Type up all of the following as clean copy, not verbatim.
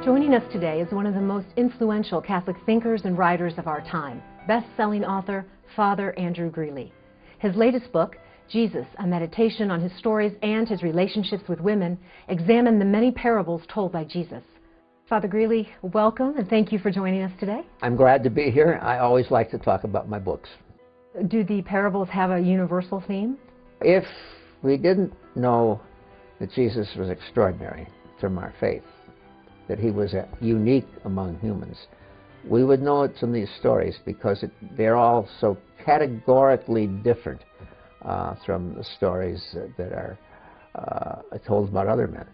Joining us today is one of the most influential Catholic thinkers and writers of our time, best-selling author, Father Andrew Greeley. His latest book, Jesus, a meditation on his stories and his relationships with women, examine the many parables told by Jesus. Father Greeley, welcome and thank you for joining us today. I'm glad to be here. I always like to talk about my books. Do the parables have a universal theme? If we didn't know that Jesus was extraordinary from our faith, that he was unique among humans, we would know it from these stories because they're all so categorically different from the stories that are told about other men.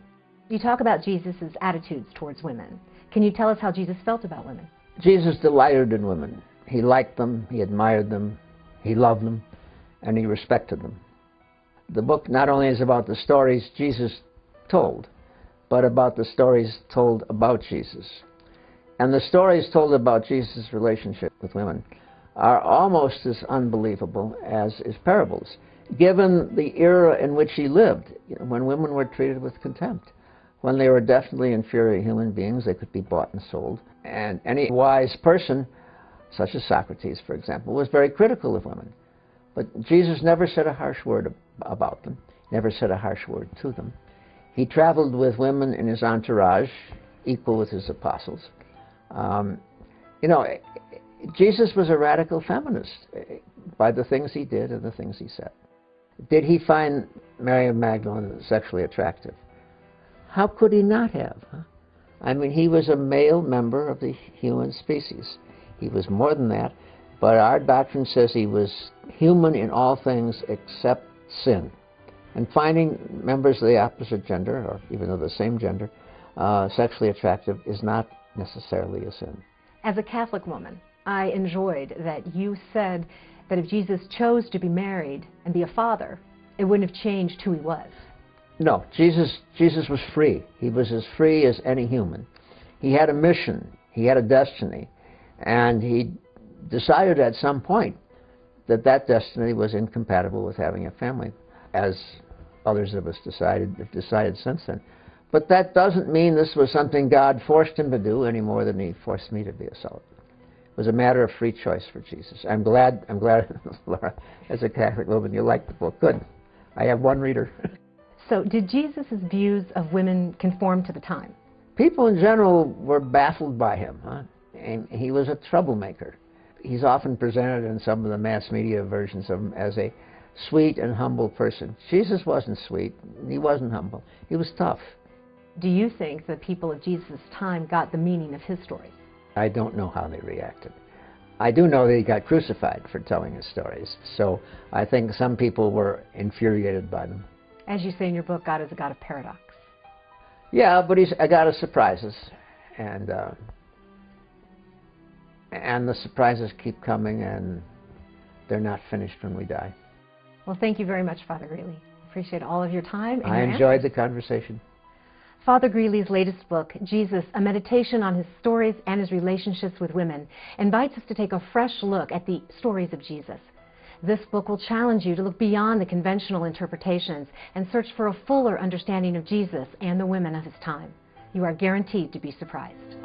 You talk about Jesus' attitudes towards women. Can you tell us how Jesus felt about women? Jesus delighted in women. He liked them, he admired them, he loved them, and he respected them. The book not only is about the stories Jesus told, but about the stories told about Jesus. And the stories told about Jesus' relationship with women are almost as unbelievable as his parables, given the era in which he lived, when women were treated with contempt, when they were definitely inferior human beings. They could be bought and sold. And any wise person, such as Socrates, for example, was very critical of women. But Jesus never said a harsh word about them, never said a harsh word to them. He traveled with women in his entourage, equal with his apostles. Jesus was a radical feminist by the things he did and the things he said. Did he find Mary of Magdalene sexually attractive? How could he not have? I mean, he was a male member of the human species. He was more than that, but our doctrine says he was human in all things except sin. And finding members of the opposite gender, or even of the same gender, sexually attractive is not necessarily a sin. As a Catholic woman, I enjoyed that you said that if Jesus chose to be married and be a father, it wouldn't have changed who he was. No, Jesus was free. He was as free as any human. He had a mission. He had a destiny. And he decided at some point that that destiny was incompatible with having a family, as others of us have decided since then. But that doesn't mean this was something God forced him to do any more than he forced me to be a celibate. It was a matter of free choice for Jesus. I'm glad, Laura, as a Catholic woman, you like the book. Good. I have one reader. So did Jesus' views of women conform to the time? People in general were baffled by him. And he was a troublemaker. He's often presented in some of the mass media versions of him as a sweet and humble person. Jesus wasn't sweet. He wasn't humble. He was tough. Do you think the people of Jesus' time got the meaning of his stories? I don't know how they reacted. I do know that he got crucified for telling his stories. So I think some people were infuriated by them. As you say in your book, God is a God of paradox. Yeah, but he's a God of surprises. And the surprises keep coming, and they're not finished when we die. Well, thank you very much, Father Greeley. Appreciate all of your time. And I enjoyed the conversation. Father Greeley's latest book, Jesus, a meditation on his stories and his relationships with women, invites us to take a fresh look at the stories of Jesus. This book will challenge you to look beyond the conventional interpretations and search for a fuller understanding of Jesus and the women of his time. You are guaranteed to be surprised.